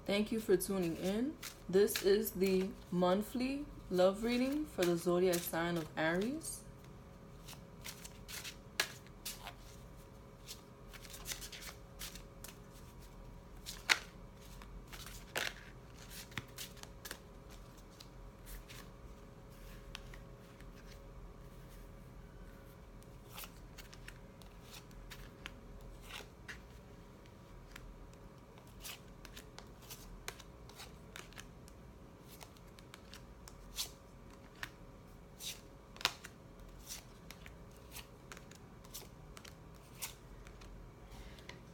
Thank you for tuning in. This is the monthly love reading for the zodiac sign of Aries.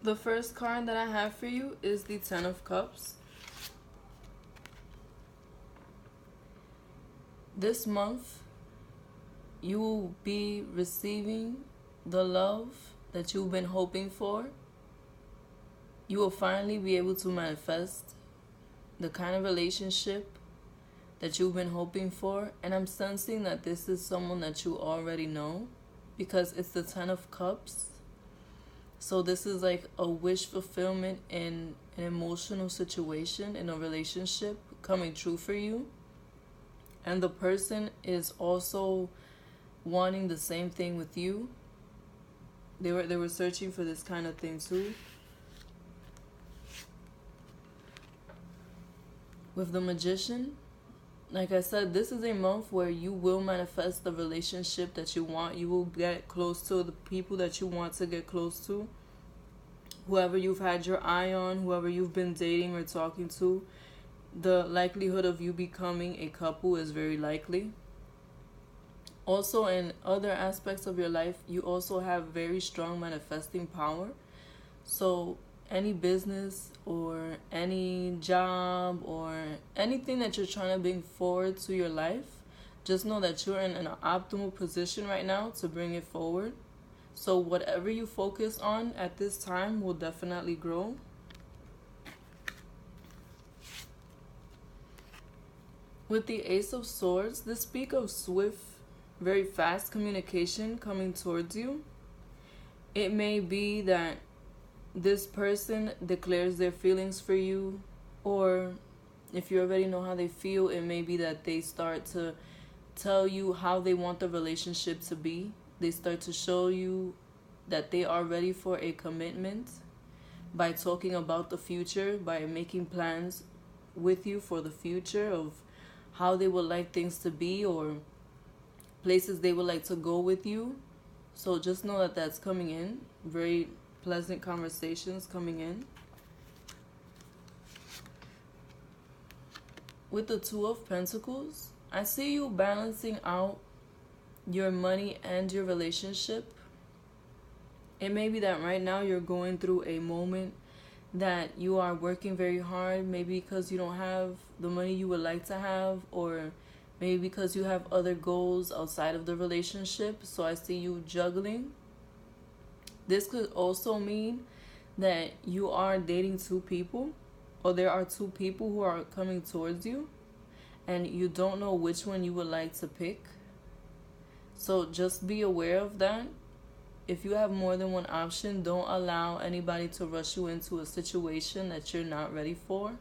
The first card that I have for you is the Ten of Cups. This month, you will be receiving the love that you've been hoping for. You will finally be able to manifest the kind of relationship that you've been hoping for. And I'm sensing that this is someone that you already know because it's the Ten of Cups. So this is like a wish fulfillment in an emotional situation, in a relationship coming true for you. And the person is also wanting the same thing with you. They were searching for this kind of thing too. With the Magician, like I said, this is a month where you will manifest the relationship that you want. You will get close to the people that you want to get close to. Whoever you've had your eye on, whoever you've been dating or talking to, the likelihood of you becoming a couple is very likely. Also, in other aspects of your life, you also have very strong manifesting power. So any business or any job or anything that you're trying to bring forward to your life, just know that you're in an optimal position right now to bring it forward. So whatever you focus on at this time will definitely grow. With the Ace of Swords, this speaks of swift, very fast communication coming towards you. It may be that this person declares their feelings for you, or if you already know how they feel, it may be that they start to tell you how they want the relationship to be. They start to show you that they are ready for a commitment by talking about the future, by making plans with you for the future of how they would like things to be or places they would like to go with you. So just know that that's coming in. Very pleasant conversations coming in. With the Two of Pentacles, I see you balancing out your money and your relationship. It may be that right now you're going through a moment that you are working very hard, maybe because you don't have the money you would like to have, or maybe because you have other goals outside of the relationship. So I see you juggling. This could also mean that you are dating two people, or there are two people who are coming towards you, and you don't know which one you would like to pick. So just be aware of that. If you have more than one option, don't allow anybody to rush you into a situation that you're not ready for,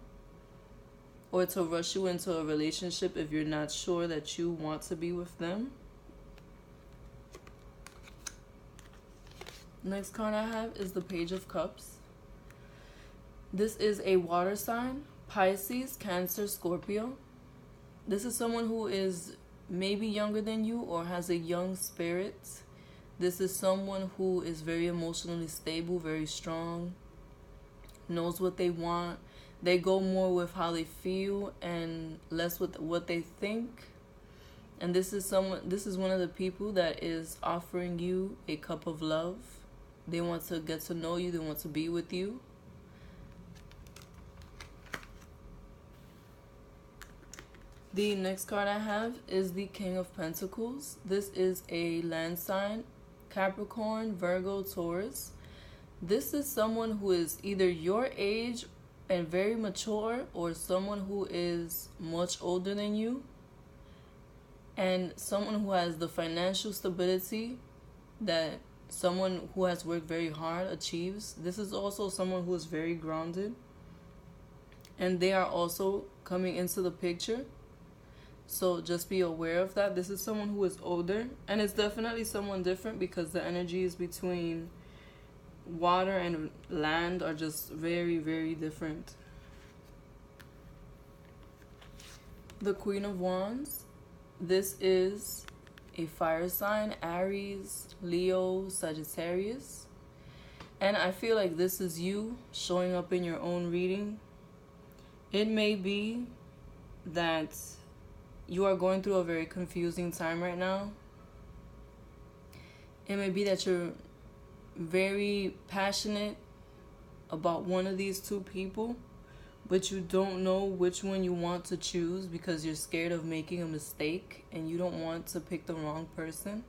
or to rush you into a relationship if you're not sure that you want to be with them. Next card I have is the Page of Cups. This is a water sign, Pisces, Cancer, Scorpio. This is someone who is maybe younger than you or has a young spirit. This is someone who is very emotionally stable, very strong, knows what they want. They go more with how they feel and less with what they think. And this is one of the people that is offering you a cup of love. They want to get to know you, they want to be with you. The next card I have is the King of Pentacles. This is a land sign, Capricorn, Virgo, Taurus. This is someone who is either your age and very mature, or someone who is much older than you, and someone who has the financial stability that someone who has worked very hard achieves. This is also someone who is very grounded. and they are also coming into the picture. So just be aware of that. This is someone who is older, and it's definitely someone different because the energies between water and land are just very, very different. The Queen of Wands. This is a fire sign, Aries, Leo, Sagittarius. And I feel like this is you showing up in your own reading. It may be that you are going through a very confusing time right now. It may be that you're very passionate about one of these two people, but you don't know which one you want to choose because you're scared of making a mistake and you don't want to pick the wrong person.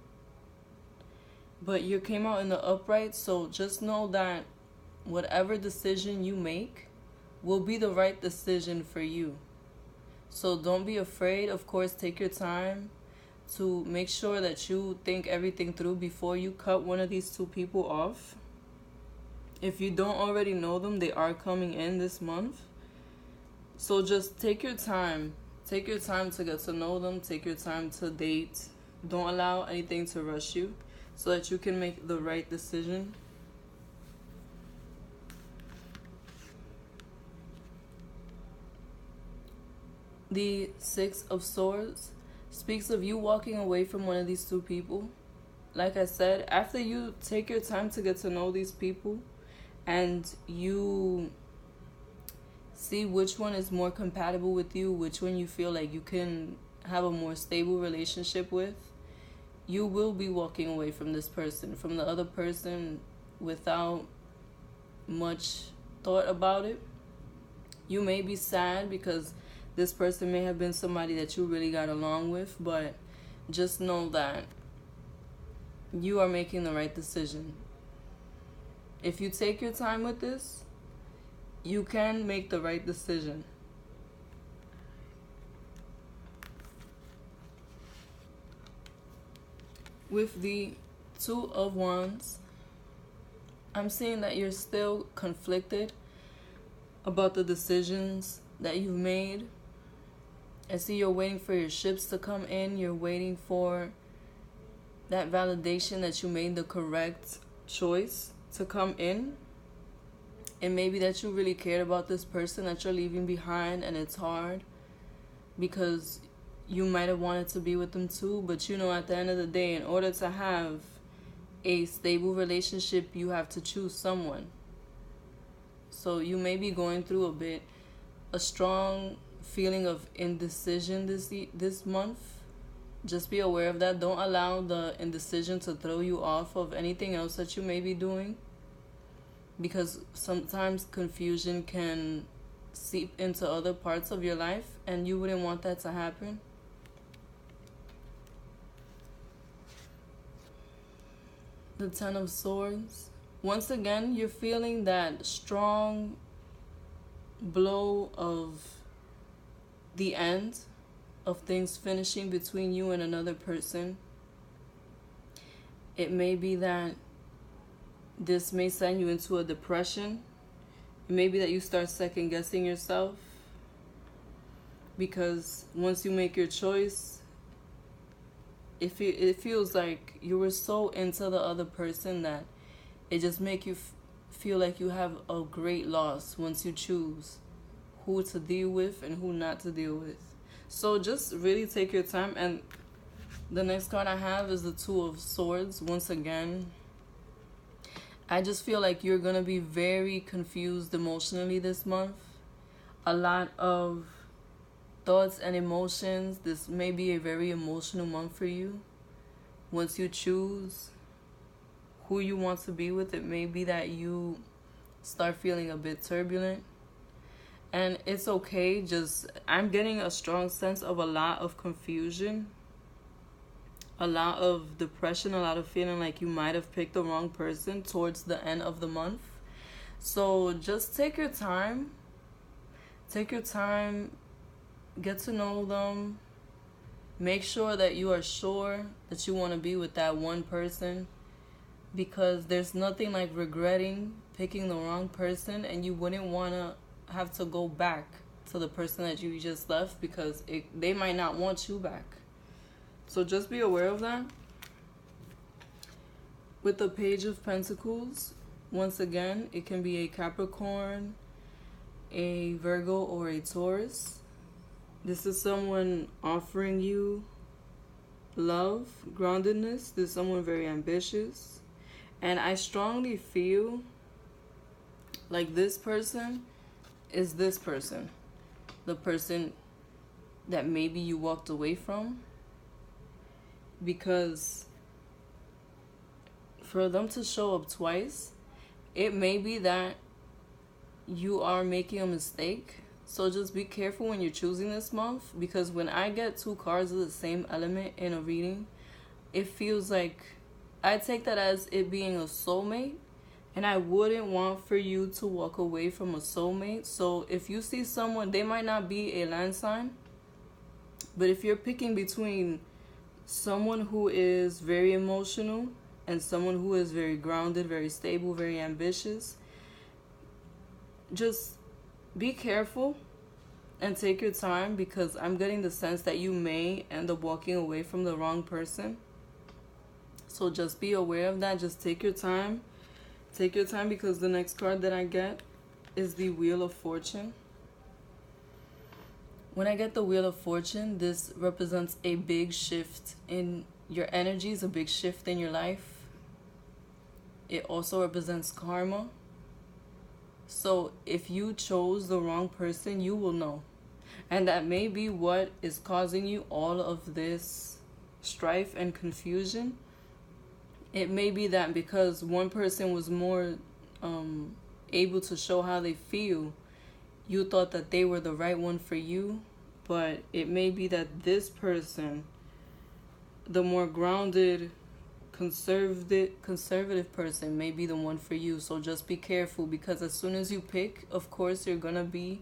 But you came out in the upright, so just know that whatever decision you make will be the right decision for you. So don't be afraid. Of course, take your time to make sure that you think everything through before you cut one of these two people off. If you don't already know them, they are coming in this month. So just take your time. Take your time to get to know them. Take your time to date. Don't allow anything to rush you so that you can make the right decision. The Six of Swords speaks of you walking away from one of these two people. Like I said, after you take your time to get to know these people and you see which one is more compatible with you, which one you feel like you can have a more stable relationship with, you will be walking away from this person, from the other person, without much thought about it. You may be sad because this person may have been somebody that you really got along with, but just know that you are making the right decision. If you take your time with this, you can make the right decision. With the Two of Wands, I'm seeing that you're still conflicted about the decisions that you've made. I see you're waiting for your ships to come in. You're waiting for that validation that you made the correct choice to come in. It may be that you really cared about this person that you're leaving behind, and it's hard because you might have wanted to be with them too, but you know, at the end of the day, in order to have a stable relationship, you have to choose someone. So you may be going through a strong feeling of indecision this month. Just be aware of that. Don't allow the indecision to throw you off of anything else that you may be doing, because sometimes confusion can seep into other parts of your life and you wouldn't want that to happen. The Ten of Swords. Once again, you're feeling that strong blow of the end of things finishing between you and another person. It may be that this may send you into a depression. It may be that you start second guessing yourself, because once you make your choice, it feels like you were so into the other person that it just make you feel like you have a great loss once you choose who to deal with and who not to deal with. So just really take your time. And the next card I have is the Two of Swords. Once again, I just feel like you're going to be very confused emotionally this month. A lot of thoughts and emotions. This may be a very emotional month for you. Once you choose who you want to be with, it may be that you start feeling a bit turbulent. And it's okay. Just, I'm getting a strong sense of a lot of confusion, a lot of depression, a lot of feeling like you might have picked the wrong person towards the end of the month. So just take your time. Take your time. Get to know them. Make sure that you are sure that you want to be with that one person, because there's nothing like regretting picking the wrong person, and you wouldn't want to have to go back to the person that you just left because they might not want you back. So just be aware of that. With the Page of Pentacles, once again, it can be a Capricorn, a Virgo, or a Taurus. This is someone offering you love, groundedness. This is someone very ambitious. And I strongly feel like this person is this person. The person that maybe you walked away from. Because for them to show up twice, it may be that you are making a mistake. So just be careful when you're choosing this month, because when I get 2 cards of the same element in a reading, it feels like I take that as it being a soulmate, and I wouldn't want for you to walk away from a soulmate. So if you see someone, they might not be a land sign, but if you're picking between someone who is very emotional and someone who is very grounded, very stable, very ambitious, just be careful and take your time, because I'm getting the sense that you may end up walking away from the wrong person. So just be aware of that. Just take your time. Take your time, because the next card that I get is the Wheel of Fortune. When I get the Wheel of Fortune, this represents a big shift in your energies, a big shift in your life. It also represents karma. So if you chose the wrong person, you will know. And that may be what is causing you all of this strife and confusion. It may be that because one person was more able to show how they feel, you thought that they were the right one for you. But it may be that this person, the more grounded, conservative person, may be the one for you. So just be careful, because as soon as you pick, of course, you're going to be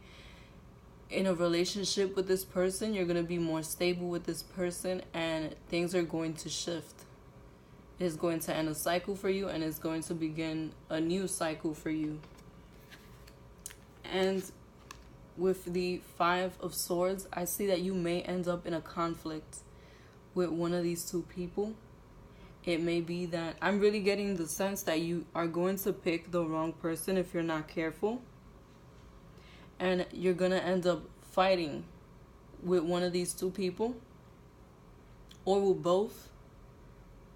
in a relationship with this person. You're going to be more stable with this person, and things are going to shift. It's going to end a cycle for you, and it's going to begin a new cycle for you. And with the 5 of Swords, I see that you may end up in a conflict with one of these 2 people. It may be that I'm really getting the sense that you are going to pick the wrong person if you're not careful. And you're going to end up fighting with one of these 2 people, or with both.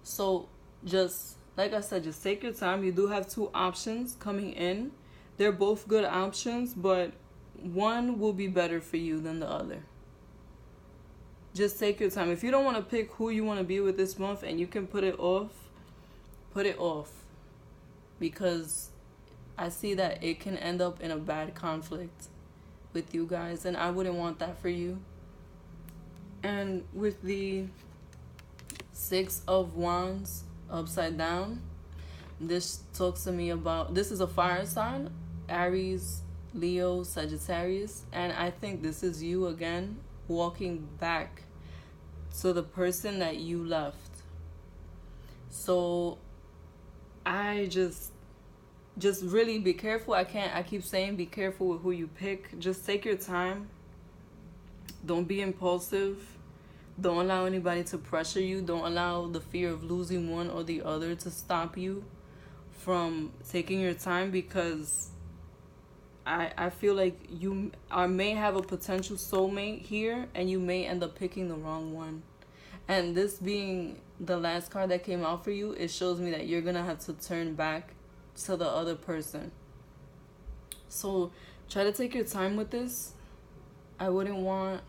So just, like I said, just take your time. You do have 2 options coming in. They're both good options, but one will be better for you than the other. Just take your time. If you don't want to pick who you want to be with this month and you can put it off, put it off. Because I see that it can end up in a bad conflict with you guys, and I wouldn't want that for you. And with the 6 of Wands upside down, this talks to me about, this is a fire sign, Aries, Leo, Sagittarius, and I think this is you again walking back to the person that you left. So I just really be careful. I keep saying be careful with who you pick. Just take your time. Don't be impulsive. Don't allow anybody to pressure you. Don't allow the fear of losing one or the other to stop you from taking your time, because I feel like you may have a potential soulmate here, and you may end up picking the wrong one. And this being the last card that came out for you, it shows me that you're going to have to turn back to the other person. So try to take your time with this. I wouldn't want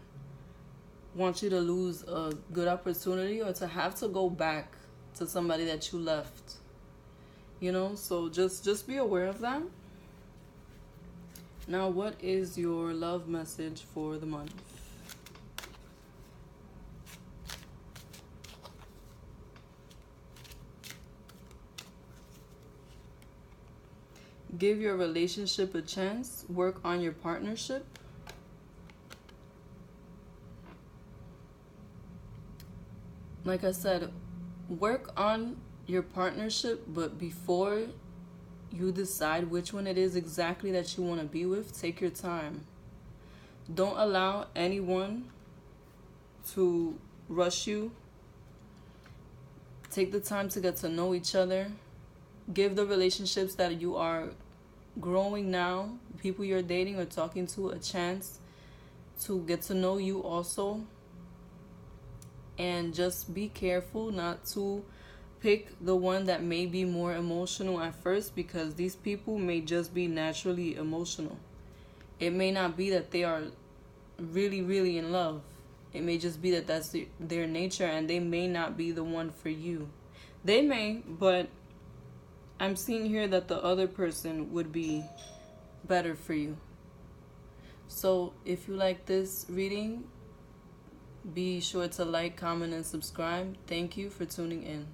you to lose a good opportunity, or to have to go back to somebody that you left. You know, so just be aware of that. Now, what is your love message for the month? Give your relationship a chance. Work on your partnership. Like I said, work on your partnership, but before you decide which one it is exactly that you want to be with, take your time. Don't allow anyone to rush you. Take the time to get to know each other. Give the relationships that you are growing now, people you're dating or talking to, a chance to get to know you also. And just be careful not to pick the one that may be more emotional at first, because these people may just be naturally emotional. It may not be that they are really, really in love. It may just be that that's their nature, and they may not be the one for you. They may, but I'm seeing here that the other person would be better for you. So if you like this reading, be sure to like, comment, and subscribe. Thank you for tuning in.